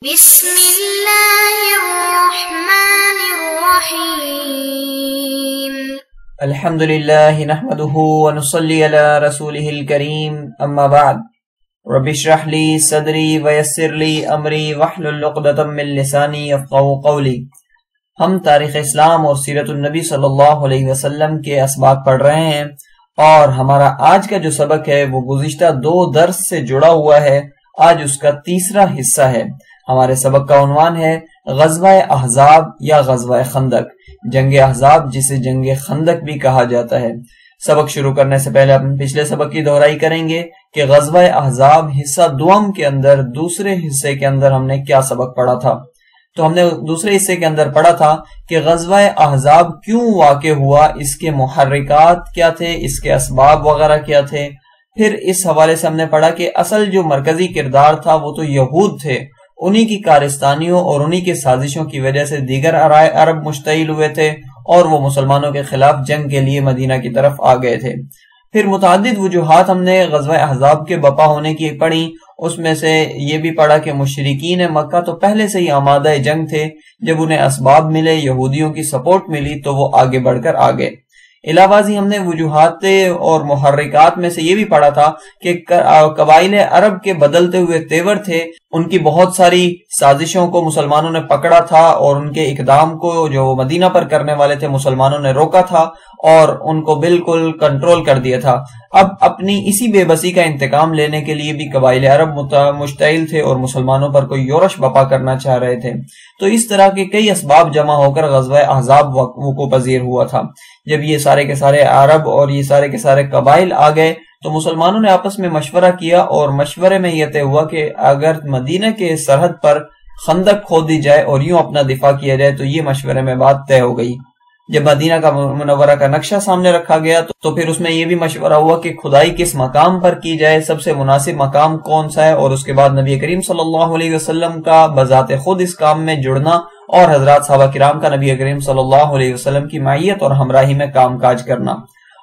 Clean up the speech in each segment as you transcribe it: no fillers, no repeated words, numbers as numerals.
بسم اللہ الرحمن الرحیم الحمدللہ نحمده ونصلی علی رسولہ الکریم اما بعد رب اشرح لی صدری ویسر لی امری واحلل عقدۃ من لسانی یفقهوا قولی۔ ہم تاریخ اسلام اور سیرت النبی صلی اللہ علیہ وسلم کے اسباق پڑھ رہے ہیں، اور ہمارا آج کا جو سبق ہے وہ گزشتہ 2 درس سے جڑا ہوا ہے۔ آج اس کا تیسرا حصہ ہے۔ ہمارے سبق کا عنوان ہے غزوہ احزاب یا غزوہ خندق، جنگ احزاب جسے جنگ خندق بھی کہا جاتا ہے۔ سبق شروع کرنے سے پہلے اپنے پچھلے سبق کی دہرائی کریں گے کہ غزوہ احزاب حصہ دوم کے اندر دوسرے حصے کے اندر ہم نے کیا سبق پڑھا تھا۔ تو ہم نے دوسرے حصے کے اندر پڑھا تھا کہ غزوہ احزاب کیوں واقع ہوا، اس کے محرکات کیا تھے، اس کے اسباب وغیرہ کیا تھے۔ پھر اس حوالے سے ہم نے پڑھا کہ اصل جو مرکزی کردار تھا وہ تو یہود تھے، انہی کی کارستانیوں اور انہی کے سازشوں کی وجہ سے دیگر عرب مشتعل ہوئے تھے اور وہ مسلمانوں کے خلاف جنگ کے لیے مدینہ کی طرف آ گئے تھے۔ پھر متعدد وجوہات ہم نے غزوہ احزاب کے بپا ہونے کی پڑھی۔ اس میں سے یہ بھی پڑھا کہ مشرکین مکہ تو پہلے سے ہی آمادہ جنگ تھے، جب انہیں اسباب ملے، یہودیوں کی سپورٹ ملی تو وہ آگے بڑھ کر آگے۔ علاوہ ازیں ہم نے وجوہات اور محرکات میں سے یہ بھی پڑھا تھا کہ قبائل عرب کے بدلتے ہوئے تیور تھے، ان کی بہت ساری سازشوں کو مسلمانوں نے پکڑا تھا اور ان کے اقدام کو جو مدینہ پر کرنے والے تھے مسلمانوں نے روکا تھا اور ان کو بالکل کنٹرول کر دیا تھا۔ اب اپنی اسی بے بسی کا انتقام لینے کے لیے بھی قبائل عرب مشتعل تھے اور مسلمانوں پر کوئی یورش بپا کرنا چاہ رہے تھے۔ تو اس طرح کے کئی اسباب جمع ہو کر غزوہ احزاب وقوع پذیر ہوا تھا۔ جب یہ سارے کے سارے عرب اور یہ سارے کے سارے قبائل آ گئے تو مسلمانوں نے آپس میں مشورہ کیا، اور مشورے میں یہ طے ہوا کہ اگر مدینہ کے سرحد پر خندق کھود دی جائے اور یوں اپنا دفاع کیا جائے تو یہ مشورے میں بات طے ہو گئی۔ جب مدینہ کا منورہ کا نقشہ سامنے رکھا گیا تو پھر اس میں یہ بھی مشورہ ہوا کہ کھدائی کس مقام پر کی جائے، سب سے مناسب مقام کون سا ہے، اور اس کے بعد نبی کریم صلی اللہ علیہ وسلم کا بذات خود اس کام میں جڑنا اور حضرات صحابہ کرام کا نبی کریم صلی اللہ علیہ وسلم کی معیت اور ہمراہی میں کام کاج کرنا۔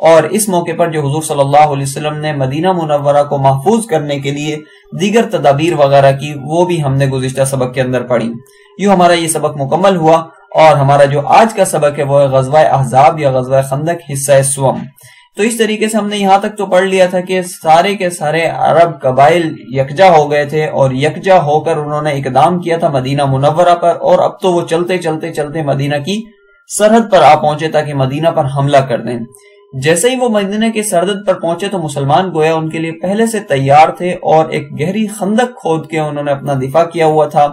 اور اس موقع پر جو حضور صلی اللہ علیہ وسلم نے مدینہ منورہ کو محفوظ کرنے کے لیے دیگر تدابیر وغیرہ کی، وہ بھی ہم نے گزشتہ سبق کے اندر پڑھی۔ یوں ہمارا یہ سبق مکمل ہوا، اور ہمارا جو آج کا سبق ہے وہ ہے غزوہ احزاب یا غزوہ خندق حصہ سوم۔ تو اس طریقے سے ہم نے یہاں تک تو پڑھ لیا تھا کہ سارے کے سارے عرب قبائل یکجا ہو گئے تھے اور یکجا ہو کر انہوں نے اقدام کیا تھا مدینہ منورہ پر، اور اب تو وہ چلتے چلتے چلتے مدینہ کی سرحد پر آ پہنچے تاکہ مدینہ پر حملہ کر دیں۔ جیسے ہی وہ مدینہ کے سرحد پر پہنچے تو مسلمان گویا ان کے لیے پہلے سے تیار تھے اور ایک گہری خندق کھود کے انہوں نے اپنا دفاع کیا ہوا تھا۔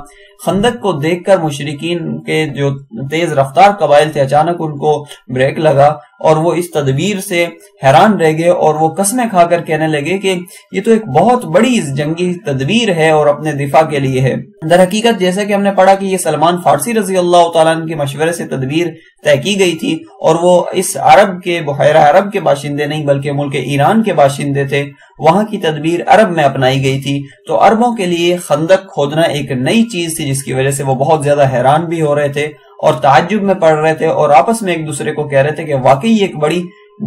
خندق کو دیکھ کر مشرکین کے جو تیز رفتار قبائل تھے اچانک ان کو بریک لگا اور وہ اس تدبیر سے حیران رہ گئے اور وہ قسمیں کھا کر کہنے لگے کہ یہ تو ایک بہت بڑی جنگی تدبیر ہے اور اپنے دفاع کے لیے ہے۔ در حقیقت جیسا کہ ہم نے پڑھا کہ یہ سلمان فارسی رضی اللہ تعالیٰ عنہ کے مشورے سے تدبیر طے کی گئی تھی، اور وہ اس عرب کے بحیرہ عرب کے باشندے نہیں بلکہ ملک ایران کے باشندے تھے، وہاں کی تدبیر عرب میں اپنائی گئی تھی۔ تو عربوں کے لیے خندق کھودنا ایک نئی چیز تھی، جس کی وجہ سے وہ بہت زیادہ حیران بھی ہو رہے تھے اور تعجب میں پڑ رہے تھے اور آپس میں ایک دوسرے کو کہہ رہے تھے کہ واقعی ایک بڑی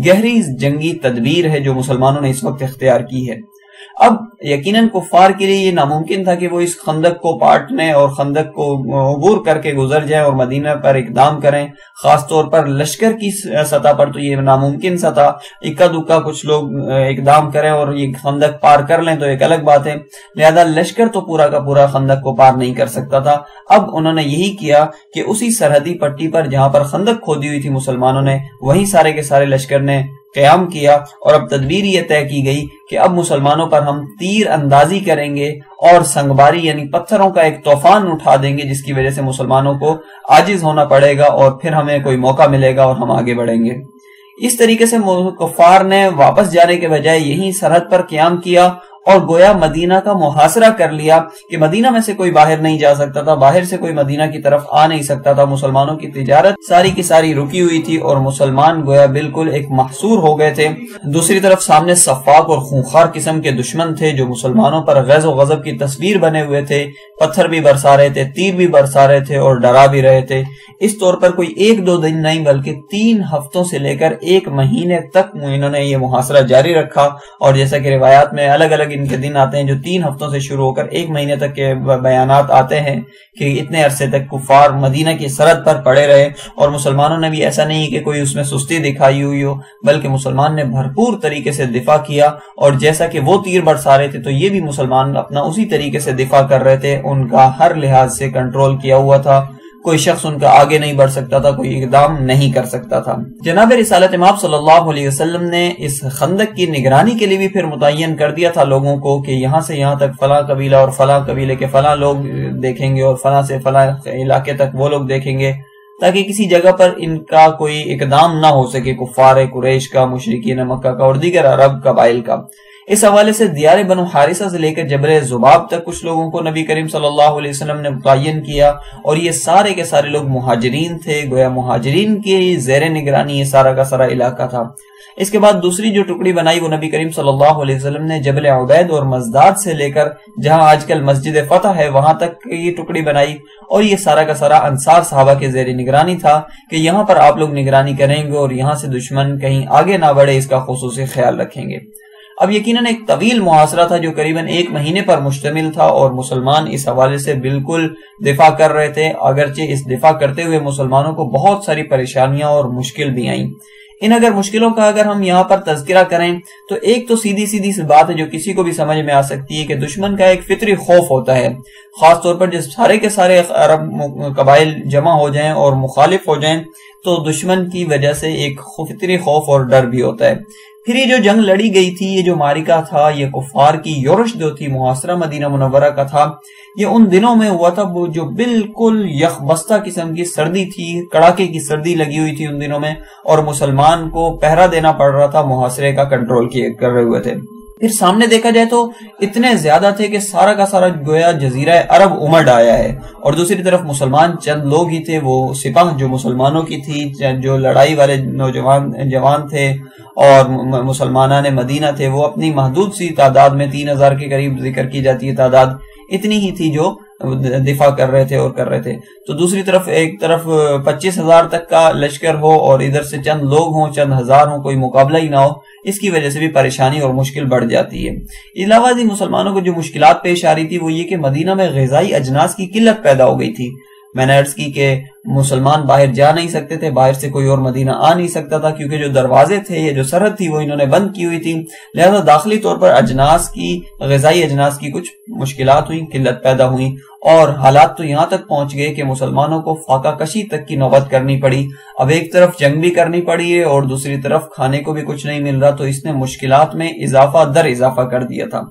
گہری جنگی تدبیر ہے جو مسلمانوں نے اس وقت اختیار کی ہے۔ اب یقیناً کفار کے لیے یہ ناممکن تھا کہ وہ اس خندق کو پاٹنے اور خندق کو عبور کر کے گزر جائیں اور مدینہ پر اقدام کریں، خاص طور پر لشکر کی سطح پر تو یہ ناممکن سا تھا۔ اکا دکا کچھ لوگ اقدام کریں اور یہ خندق پار کر لیں تو ایک الگ بات ہے، لہذا لشکر تو پورا کا پورا خندق کو پار نہیں کر سکتا تھا۔ اب انہوں نے یہی کیا کہ اسی سرحدی پٹی پر جہاں پر خندق کھودی ہوئی تھی مسلمانوں نے، وہیں سارے کے سارے لشکر نے قیام کیا، اور اب تدبیر یہ طے کی گئی کہ اب مسلمانوں پر ہم تیر اندازی کریں گے اور سنگباری یعنی پتھروں کا ایک طوفان اٹھا دیں گے، جس کی وجہ سے مسلمانوں کو عاجز ہونا پڑے گا اور پھر ہمیں کوئی موقع ملے گا اور ہم آگے بڑھیں گے۔ اس طریقے سے کفار نے واپس جانے کے بجائے یہیں سرحد پر قیام کیا اور گویا مدینہ کا محاصرہ کر لیا کہ مدینہ میں سے کوئی باہر نہیں جا سکتا تھا، باہر سے کوئی مدینہ کی طرف آ نہیں سکتا تھا۔ مسلمانوں کی تجارت ساری کی ساری رکی ہوئی تھی اور مسلمان گویا بالکل ایک محصور ہو گئے تھے۔ دوسری طرف سامنے صفاق اور خونخوار قسم کے دشمن تھے جو مسلمانوں پر غیظ و غضب کی تصویر بنے ہوئے تھے، پتھر بھی برسا رہے تھے، تیر بھی برسا رہے تھے اور ڈرا بھی رہے تھے۔ اس طور پر کوئی 1-2 دن نہیں بلکہ 3 ہفتوں سے لے کر 1 مہینے تک انہوں نے یہ محاصرہ جاری رکھا، اور جیسا کہ روایات میں الگ الگ ان کے دن آتے ہیں جو 3 ہفتوں سے شروع ہو کر 1 مہینے تک کے بیانات آتے ہیں کہ اتنے عرصے تک کفار مدینہ کی سرحد پر پڑے رہے، اور مسلمانوں نے بھی ایسا نہیں کہ کوئی اس میں سستی دکھائی ہوئی ہو، بلکہ مسلمان نے بھرپور طریقے سے دفاع کیا، اور جیسا کہ وہ تیر برسا رہے تھے تو یہ بھی مسلمان اپنا اسی طریقے سے دفاع کر رہے تھے، ان کا ہر لحاظ سے کنٹرول کیا ہوا تھا، کوئی شخص ان کا آگے نہیں بڑھ سکتا تھا، کوئی اقدام نہیں کر سکتا تھا۔ جناب رسالت مآب صلی اللہ علیہ وسلم نے اس خندق کی نگرانی کے لیے بھی پھر متعین کر دیا تھا لوگوں کو کہ یہاں سے یہاں تک فلاں قبیلہ اور فلاں قبیلے کے فلاں لوگ دیکھیں گے، اور فلاں سے فلاں علاقے تک وہ لوگ دیکھیں گے، تاکہ کسی جگہ پر ان کا کوئی اقدام نہ ہو سکے، کفار قریش کا، مشرکین مکہ کا اور دیگر عرب قبائل کا۔ اس حوالے سے دیار بنو حارثہ سے لے کر جبل ذباب تک کچھ لوگوں کو نبی کریم صلی اللہ علیہ وسلم نے متعین کیا، اور یہ سارے کے سارے لوگ مہاجرین تھے، گویا مہاجرین کی زیر نگرانی یہ سارا کا سارا علاقہ تھا۔ اس کے بعد دوسری جو ٹکڑی بنائی وہ نبی کریم صلی اللہ علیہ وسلم نے جبل عبید اور مزداد سے لے کر جہاں آج کل مسجد فتح ہے وہاں تک یہ ٹکڑی بنائی، اور یہ سارا کا سارا انصار صحابہ کے زیر نگرانی تھا کہ یہاں پر آپ لوگ نگرانی کریں گے اور یہاں سے دشمن کہیں آگے نہ بڑھے، اس کا خصوصی خیال رکھیں گے۔ اب یقیناً ایک طویل محاصرہ تھا جو قریباً 1 مہینے پر مشتمل تھا، اور مسلمان اس حوالے سے بالکل دفاع کر رہے تھے، اگرچہ اس دفاع کرتے ہوئے مسلمانوں کو بہت ساری پریشانیاں اور مشکل بھی آئیں۔ ان مشکلوں کا اگر ہم یہاں پر تذکرہ کریں تو ایک تو سیدھی سی بات ہے جو کسی کو بھی سمجھ میں آ سکتی ہے کہ دشمن کا ایک فطری خوف ہوتا ہے، خاص طور پر جب سارے کے سارے عرب قبائل جمع ہو جائیں اور مخالف ہو جائیں تو دشمن کی وجہ سے ایک فطری خوف اور ڈر بھی ہوتا ہے۔ پھر یہ جو جنگ لڑی گئی تھی، یہ جو معرکہ تھا، یہ کفار کی یورش جو تھی، محاصرہ مدینہ منورہ کا تھا، یہ ان دنوں میں ہوا تھا وہ جو بالکل یخبستہ قسم کی سردی تھی، کڑاکے کی سردی لگی ہوئی تھی ان دنوں میں، اور مسلمان کو پہرا دینا پڑ رہا تھا، محاصرے کا کنٹرول کر رہے ہوئے تھے۔ پھر سامنے دیکھا جائے تو اتنے زیادہ تھے کہ سارا کا سارا گویا جزیرہ عرب امڑ آیا ہے، اور دوسری طرف مسلمان چند لوگ ہی تھے، وہ سپاہ جو مسلمانوں کی تھی، جو لڑائی والے جوان تھے اور مسلمانان مدینہ تھے، وہ اپنی محدود سی تعداد میں 3000 کے قریب ذکر کی جاتی ہے تعداد، اتنی ہی تھی جو دفاع کر رہے تھے اور کر رہے تھے۔ تو دوسری طرف ایک طرف 25,000 تک کا لشکر ہو اور ادھر سے چند لوگ ہوں، چند ہزار ہوں، کوئی مقابلہ ہی نہ ہو، اس کی وجہ سے بھی پریشانی اور مشکل بڑھ جاتی ہے۔ علاوہ ازیں مسلمانوں کو جو مشکلات پیش آ رہی تھی وہ یہ کہ مدینہ میں غذائی اجناس کی قلت پیدا ہو گئی تھی۔ میں نے عرض کی کہ مسلمان باہر جا نہیں سکتے تھے، باہر سے کوئی اور مدینہ آ نہیں سکتا تھا، کیونکہ جو دروازے تھے یا جو سرحد تھی وہ انہوں نے بند کی ہوئی تھی، لہذا داخلی طور پر غذائی اجناس کی کچھ مشکلات ہوئی، قلت پیدا ہوئی، اور حالات تو یہاں تک پہنچ گئے کہ مسلمانوں کو فاقہ کشی تک کی نوبت کرنی پڑی۔ اب ایک طرف جنگ بھی کرنی پڑی ہے اور دوسری طرف کھانے کو بھی کچھ نہیں مل رہا، تو اس نے مشکلات میں اضافہ در اضافہ کر دیا تھا۔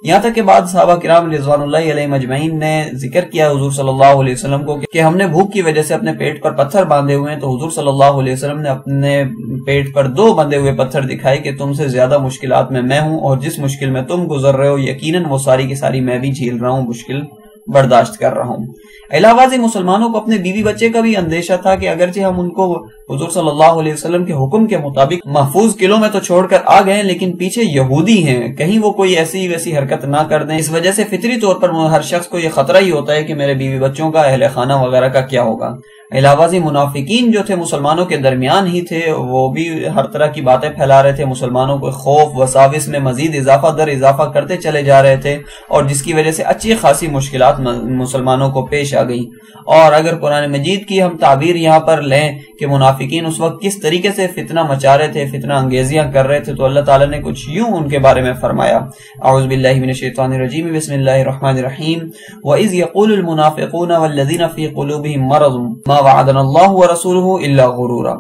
یہاں تک کہ بعد صحابہ کرام رضوان اللہ علیہ مجمعین نے ذکر کیا حضور صلی اللہ علیہ وسلم کو کہ ہم نے بھوک کی وجہ سے اپنے پیٹ پر پتھر باندھے ہوئے ہیں، تو حضور صلی اللہ علیہ وسلم نے اپنے پیٹ پر 2 بندھے ہوئے پتھر دکھائے کہ تم سے زیادہ مشکلات میں ہوں، اور جس مشکل میں تم گزر رہے ہو یقیناً وہ ساری کی ساری میں بھی جھیل رہا ہوں، مشکل برداشت کر رہا ہوں۔ علاوہ ازیں مسلمانوں کو اپنے بیوی بچے کا بھی اندیشہ تھا کہ اگرچہ ہم ان کو حضور صلی اللہ علیہ وسلم کے حکم کے مطابق محفوظ قلعوں میں تو چھوڑ کر آ گئے، لیکن پیچھے یہودی ہیں، کہیں وہ کوئی ایسی ویسی حرکت نہ کر دیں۔ اس وجہ سے فطری طور پر ہر شخص کو یہ خطرہ ہی ہوتا ہے کہ میرے بیوی بچوں کا، اہل خانہ وغیرہ کا کیا ہوگا۔ علاوہ ازیں منافقین جو تھے مسلمانوں کے درمیان ہی تھے، وہ بھی ہر طرح کی باتیں پھیلا رہے تھے، مسلمانوں کو خوف وساوس میں مزید اضافہ در اضافہ کرتے چلے جا رہے تھے، اور جس کی وجہ سے اچھی خاصی مشکلات مسلمانوں کو پیش آ گئی۔ اور اگر قرآن مجید کی ہم تعبیر یہاں پر لیں کہ منافقین اس وقت کس طریقے سے فتنہ مچا رہے تھے، فتنہ انگیزیاں کر رہے تھے، تو اللہ تعالیٰ نے کچھ یوں ان کے بارے میں فرمایا، اعوذ باللہ من الشیطان الرجیم، بسم اللہ الرحمن الرحیم، وَإِذْ يَقُولُ الْمُنَافِقُونَ وَالَّذِينَ فِي قُلُوبِهِم مَّرَضٌ مَّا وَعَدَنَا اللَّهُ وَرَسُولُهُ إِلَّا غُرُورًا۔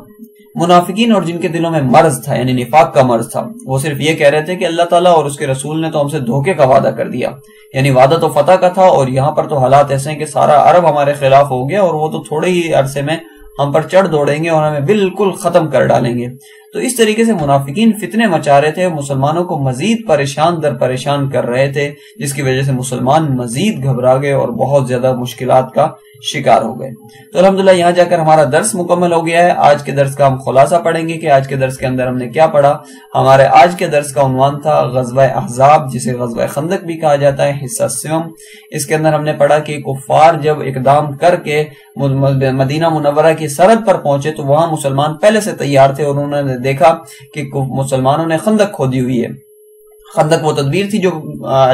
منافقین اور جن کے دلوں میں مرض تھا، یعنی نفاق کا مرض تھا، وہ صرف یہ کہہ رہے تھے کہ اللہ تعالیٰ اور اس کے رسول نے تو ہم سے دھوکے کا وعدہ کر دیا، یعنی وعدہ تو فتح کا تھا، اور یہاں پر تو حالات ایسے ہیں کہ سارا عرب ہمارے خلاف ہو گیا، اور وہ تو تھوڑے ہی عرصے میں ہم پر چڑھ دوڑیں گے اور ہمیں بالکل ختم کر ڈالیں گے۔ تو اس طریقے سے منافقین فتنے مچا رہے تھے، مسلمانوں کو مزید پریشان در پریشان کر رہے تھے، جس کی وجہ سے مسلمان مزید گھبرا گئے اور بہت زیادہ مشکلات کا شکار ہو گئے۔ تو الحمدللہ یہاں جا کر ہمارا درس مکمل ہو گیا ہے۔ آج کے درس کا ہم خلاصہ پڑھیں گے کہ آج کے درس کے اندر ہم نے کیا پڑھا۔ ہمارے آج کے درس کا عنوان تھا غزوہ احزاب، جسے غزوہ خندق بھی کہا جاتا ہے، حصہ 7۔ اس کے اندر ہم نے پڑھا کہ کفار جب اقدام کر کے مدینہ منورہ کی سرحد پر پہنچے تو وہاں مسلمان پہلے سے تیار تھے، اور انہوں نے دیکھا کہ مسلمانوں نے خندق کھودی ہوئی ہے۔ خندق وہ تدبیر تھی جو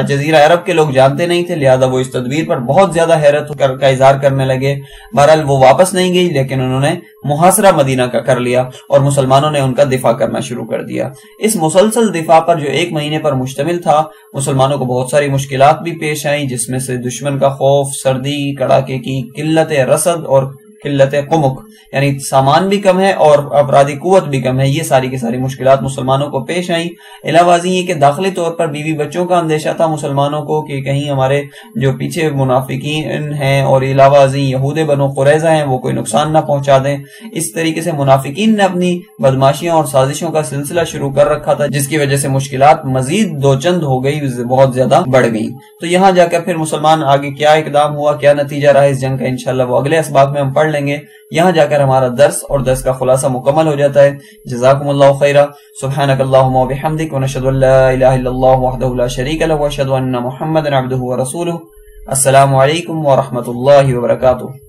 جزیرہ عرب کے لوگ جانتے نہیں تھے، لہذا وہ اس تدبیر پر بہت زیادہ حیرت کا اظہار کرنے لگے۔ بہرحال وہ واپس نہیں گئی، لیکن انہوں نے محاصرہ مدینہ کا کر لیا اور مسلمانوں نے ان کا دفاع کرنا شروع کر دیا۔ اس مسلسل دفاع پر جو 1 مہینے پر مشتمل تھا، مسلمانوں کو بہت ساری مشکلات بھی پیش آئیں، جس میں سے دشمن کا خوف، سردی، کڑاکے کی قلت رسد اور قلت قمق، یعنی سامان بھی کم ہے اور افرادی قوت بھی کم ہے، یہ ساری کی ساری مشکلات مسلمانوں کو پیش آئیں۔ علاوہ ازیں یہ کہ داخلی طور پر بیوی بچوں کا اندیشہ تھا مسلمانوں کو کہ کہیں ہمارے جو پیچھے منافقین ہیں اور علاوہ ازیں یہود بنو قریظہ ہیں وہ کوئی نقصان نہ پہنچا دیں۔ اس طریقے سے منافقین نے اپنی بدماشیاں اور سازشوں کا سلسلہ شروع کر رکھا تھا، جس کی وجہ سے مشکلات مزید 2 چند ہو گئی، بہت زیادہ بڑھ گئیں۔ تو یہاں جا کر پھر مسلمان آگے کیا اقدام ہوا، کیا نتیجہ رہا اس جنگ کا، انشاءاللہ وہ اگلے اسباق میں ہم پڑھ لیں گے۔ یہاں جا کر ہمارا درس اور درس کا خلاصہ مکمل ہو جاتا ہے۔ جزاکم اللہ خیرا، سبحانک اللہم و بحمدک، ونشہد ان لا الہ الا اللہ وحدہ لا شریک لہ، واشہد ان محمدا عبدہ ورسولہ۔ السلام علیکم ورحمۃ اللہ وبرکاتہ۔